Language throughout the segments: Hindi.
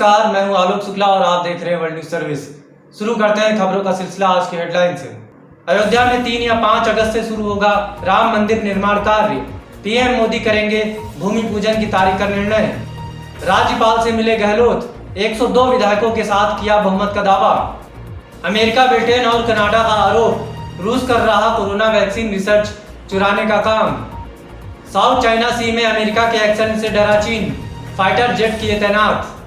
नमस्कार, मैं हूं आलोक शुक्ला और आप देख रहे हैं वर्ल्ड न्यूज सर्विस। शुरू करते हैं खबरों का सिलसिला आज की हेडलाइन से। अयोध्या में 3 या 5 अगस्त से शुरू होगा राम मंदिर निर्माण कार्य। पीएम मोदी करेंगे भूमि पूजन की तारीख का निर्णय। राज्यपाल से मिले गहलोत, 102 विधायकों के साथ किया बहुमत का दावा। अमेरिका, ब्रिटेन और कनाडा का आरोप, रूस कर रहा कोरोना वैक्सीन रिसर्च चुराने का काम। साउथ चाइना सी में अमेरिका के एक्शन से डरा चीन, फाइटर जेट किए तैनात।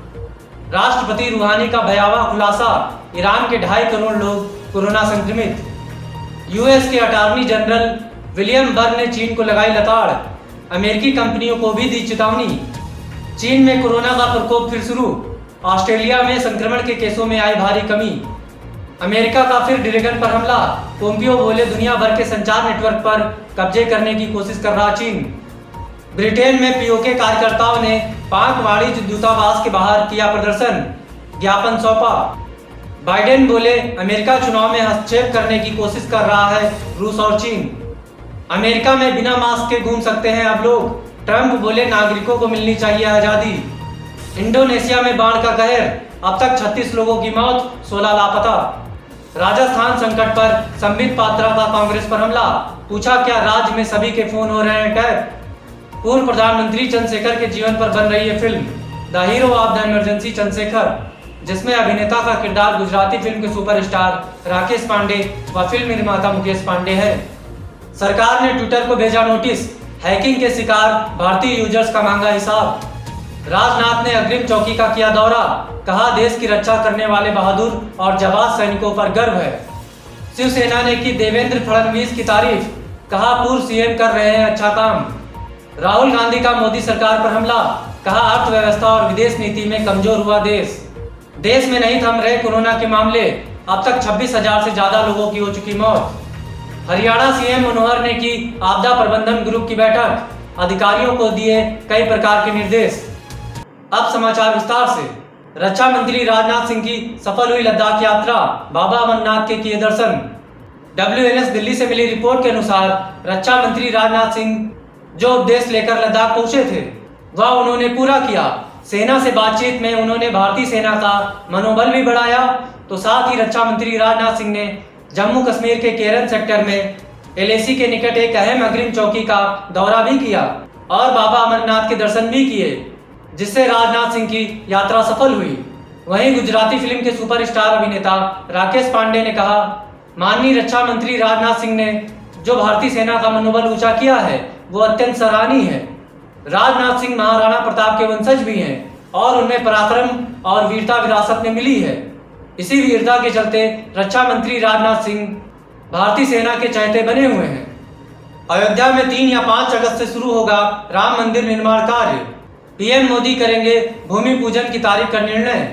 राष्ट्रपति रूहानी का भयावह खुलासा, ईरान के 2.5 करोड़ लोग कोरोना संक्रमित। यूएस के अटॉर्नी जनरल विलियम बर ने चीन को लगाई लताड़, अमेरिकी कंपनियों को भी दी चेतावनी। चीन में कोरोना का प्रकोप फिर शुरू, ऑस्ट्रेलिया में संक्रमण के केसों में आई भारी कमी। अमेरिका का फिर ड्रैगन पर हमला, पोम्पियो बोले दुनिया भर के संचार नेटवर्क पर कब्जे करने की कोशिश कर रहा चीन। ब्रिटेन में पीओके कार्यकर्ताओं ने पाक वाणिज्य दूतावास के बाहर किया प्रदर्शन, ज्ञापन सौंपा। बाइडेन बोले अमेरिका चुनाव में हस्तक्षेप करने की कोशिश कर रहा है रूस और चीन। अमेरिका में बिना मास्क के घूम सकते हैं अब लोग, ट्रंप बोले नागरिकों को मिलनी चाहिए आजादी। इंडोनेशिया में बाढ़ का कहर, अब तक 36 लोगों की मौत, 16 लापता। राजस्थान संकट पर संबित पात्रा का कांग्रेस पर हमला, पूछा क्या राज्य में सभी के फोन हो रहे हैं टैप। पूर्व प्रधानमंत्री चंद्रशेखर के जीवन पर बन रही है film the hero of the emergency Chandrashekhar, जिसमें अभिनेता का किरदार गुजराती फिल्म के सुपरस्टार राकेश पांडे व फिल्म निर्माता मुकेश पांडे है। सरकार ने ट्विटर को भेजा नोटिस, हैकिंग के शिकार भारतीय यूजर्स का मांगा हिसाब। राजनाथ ने अग्रिम चौकी का किया दौरा, कहा देश की रक्षा करने वाले बहादुर और जाबाज सैनिकों पर गर्व है। शिवसेना ने की देवेंद्र फडणवीस की तारीफ, कहा पूर्व सीएम कर रहे हैं अच्छा काम। राहुल गांधी का मोदी सरकार पर हमला, कहा अर्थव्यवस्था और विदेश नीति में कमजोर हुआ देश। देश में नहीं थम रहे कोरोना के मामले, अब तक 26,000 से ज्यादा लोगों की हो चुकी मौत। हरियाणा सीएम मनोहर ने की आपदा प्रबंधन ग्रुप की बैठक, अधिकारियों को दिए कई प्रकार के निर्देश। अब समाचार विस्तार से। रक्षा मंत्री राजनाथ सिंह की सफल हुई लद्दाख यात्रा, बाबा अमरनाथ के किए दर्शन। WNS दिल्ली से मिली रिपोर्ट के अनुसार रक्षा मंत्री राजनाथ सिंह जो उपदेश लेकर लद्दाख पहुंचे थे वह उन्होंने पूरा किया। सेना से बातचीत में उन्होंने भारतीय सेना का मनोबल भी बढ़ाया, तो साथ ही रक्षा मंत्री राजनाथ सिंह ने जम्मू कश्मीर के केरन सेक्टर में LAC के निकट एक अहम अग्रिम चौकी का दौरा भी किया और बाबा अमरनाथ के दर्शन भी किए, जिससे राजनाथ सिंह की यात्रा सफल हुई। वहीं गुजराती फिल्म के सुपरस्टार अभिनेता राकेश पांडे ने कहा, माननीय रक्षा मंत्री राजनाथ सिंह ने जो भारतीय सेना का मनोबल ऊंचा किया है वो अत्यंत सराहनीय है। राजनाथ सिंह महाराणा प्रताप के वंशज भी हैं और उनमें पराक्रम और वीरता विरासत में मिली है। इसी वीरता के चलते रक्षा मंत्री राजनाथ सिंह भारतीय सेना के चहेते बने हुए हैं। अयोध्या में 3 या 5 अगस्त से शुरू होगा राम मंदिर निर्माण कार्य। पीएम मोदी करेंगे भूमि पूजन की तारीख का निर्णय।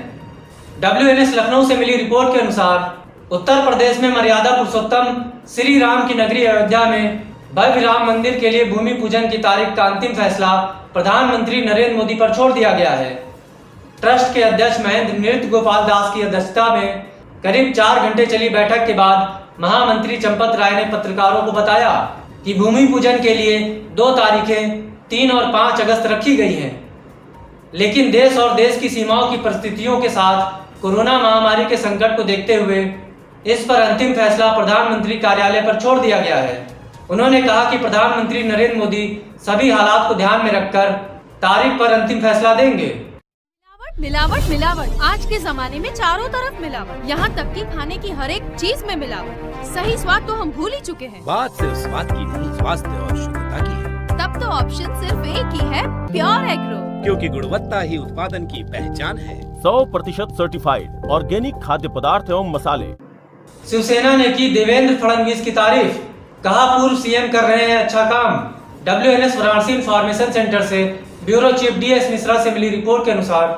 WNS लखनऊ से मिली रिपोर्ट के अनुसार उत्तर प्रदेश में मर्यादा पुरुषोत्तम श्री राम की नगरी अयोध्या में भव्य राम मंदिर के लिए भूमि पूजन की तारीख का अंतिम फैसला प्रधानमंत्री नरेंद्र मोदी पर छोड़ दिया गया है। ट्रस्ट के अध्यक्ष महेंद्र नृत्य गोपाल दास की अध्यक्षता में करीब 4 घंटे चली बैठक के बाद महामंत्री चंपत राय ने पत्रकारों को बताया कि भूमि पूजन के लिए 2 तारीखें 3 और 5 अगस्त रखी गई हैं, लेकिन देश और देश की सीमाओं की परिस्थितियों के साथ कोरोना महामारी के संकट को देखते हुए इस पर अंतिम फैसला प्रधानमंत्री कार्यालय पर छोड़ दिया गया है। उन्होंने कहा कि प्रधानमंत्री नरेंद्र मोदी सभी हालात को ध्यान में रखकर तारीख पर अंतिम फैसला देंगे। मिलावट मिलावट, आज के जमाने में चारों तरफ मिलावट, यहाँ तक कि खाने की हर एक चीज में मिलावट। सही स्वाद तो हम भूल ही चुके हैं। बात सिर्फ स्वाद की नहीं, स्वास्थ्य और शुद्धता की है। तब तो ऑप्शन सिर्फ एक ही है, प्योर एग्रो, क्योंकि गुणवत्ता ही उत्पादन की पहचान है। 100% सर्टिफाइड ऑर्गेनिक खाद्य पदार्थ एवं मसाले। शिवसेना ने की देवेंद्र फडणवीस की तारीफ, कहा पूर्व सीएम कर रहे हैं अच्छा काम। WNS वाराणसी इंफॉर्मेशन सेंटर से ब्यूरो चीफ DS मिश्रा से मिली रिपोर्ट के अनुसार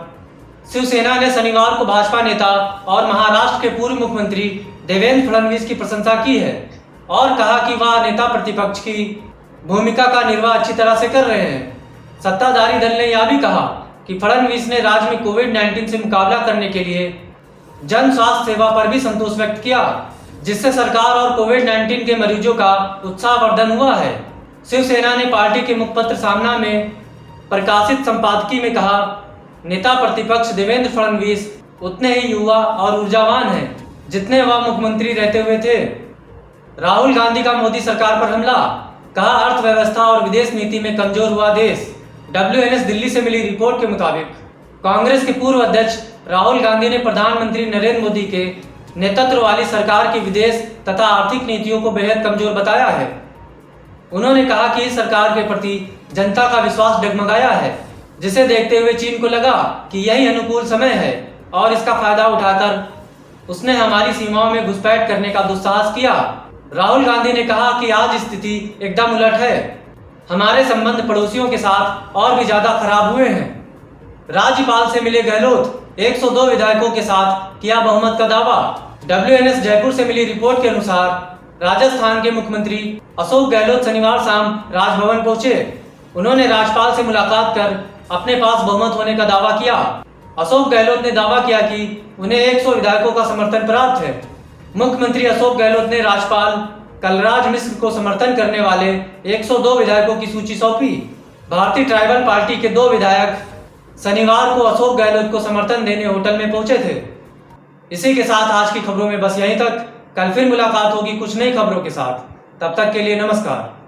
शिवसेना ने शनिवार को भाजपा नेता और महाराष्ट्र के पूर्व मुख्यमंत्री देवेंद्र फडणवीस की प्रशंसा की है और कहा कि वह नेता प्रतिपक्ष की भूमिका का निर्वाह अच्छी तरह से कर रहे हैं। सत्ताधारी दल ने यह भी कहा कि फडणवीस ने राज्य में कोविड-19 से मुकाबला करने के लिए जन स्वास्थ्य सेवा पर भी संतोष व्यक्त किया, जिससे सरकार और कोविड-19 के मरीजों का उत्साहवर्धन हुआ है। शिवसेना ने पार्टी के मुखपत्र सामना में प्रकाशित संपादकीय में कहा, नेता प्रतिपक्ष देवेंद्र फडणवीस उतने ही युवा और ऊर्जावान हैं जितने वह मुख्यमंत्री रहते हुए थे। राहुल गांधी का मोदी सरकार पर हमला, कहा अर्थव्यवस्था और विदेश नीति में कमजोर हुआ देश। WNS दिल्ली से मिली रिपोर्ट के मुताबिक कांग्रेस के पूर्व अध्यक्ष राहुल गांधी ने प्रधानमंत्री नरेंद्र मोदी के नेतृत्व वाली सरकार की विदेश तथा आर्थिक नीतियों को बेहद कमजोर बताया है। उन्होंने कहा कि इस सरकार के प्रति जनता का विश्वास डगमगाया है, जिसे देखते हुए चीन को लगा कि यही अनुकूल समय है और इसका फायदा उठाकर उसने हमारी सीमाओं में घुसपैठ करने का दुस्साहस किया। राहुल गांधी ने कहा कि आज स्थिति एकदम उलट है, हमारे संबंध पड़ोसियों के साथ और भी ज्यादा खराब हुए हैं। राज्यपाल से मिले गहलोत 102 विधायकों के साथ किया बहुमत का दावा। WNS जयपुर से मिली रिपोर्ट के अनुसार राजस्थान के मुख्यमंत्री अशोक गहलोत शनिवार शाम राजभवन पहुंचे। उन्होंने राज्यपाल से मुलाकात कर अपने पास बहुमत होने का दावा किया। अशोक गहलोत ने दावा किया कि उन्हें 100 विधायकों का समर्थन प्राप्त है। मुख्यमंत्री अशोक गहलोत ने राज्यपाल कलराज मिश्र को समर्थन करने वाले 102 विधायकों की सूची सौंपी। भारतीय ट्राइबल पार्टी के 2 विधायक शनिवार को अशोक गहलोत को समर्थन देने होटल में पहुंचे थे। इसी के साथ आज की खबरों में बस यहीं तक। कल फिर मुलाकात होगी कुछ नई खबरों के साथ। तब तक के लिए नमस्कार।